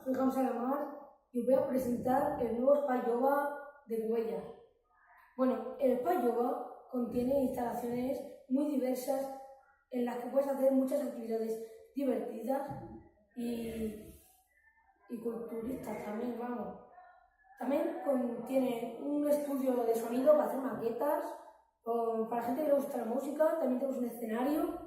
soy Hamza Lamar y os voy a presentar el nuevo Spa Yoga de Huellas. Bueno, el Spa Yoga contiene instalaciones muy diversas en las que puedes hacer muchas actividades divertidas y culturistas también, vamos. También contiene un estudio de sonido para hacer maquetas, para gente que le gusta la música. También tenemos un escenario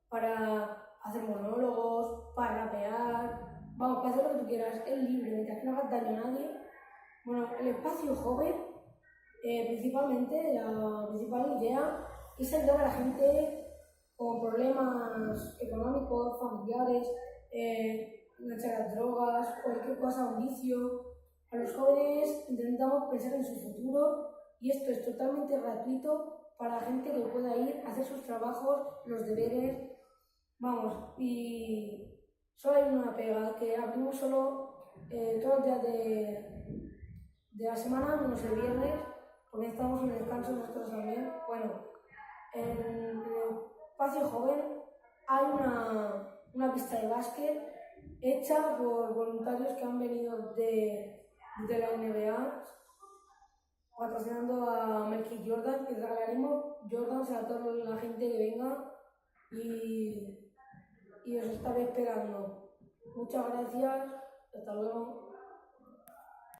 para hacer monólogos, para rapear, vamos, para hacer lo que tú quieras, es libre, mientras que no hagas daño a nadie. Bueno, el espacio joven, principalmente, la principal idea es ayudar a la gente con problemas económicos, familiares, enganchar las drogas, cualquier cosa, un vicio. A los jóvenes intentamos pensar en su futuro y esto es totalmente gratuito para la gente que pueda ir a hacer sus trabajos, los deberes, vamos, y solo hay una pega, que abrimos solo todos los días de la semana, menos el viernes, porque estamos en descanso nosotros también. Bueno, en el espacio joven hay una pista de básquet hecha por voluntarios que han venido de la NBA, patrocinando a Melky Jordan, que regalaremos Jordans a toda la gente que venga y os estaré esperando. Muchas gracias, hasta luego.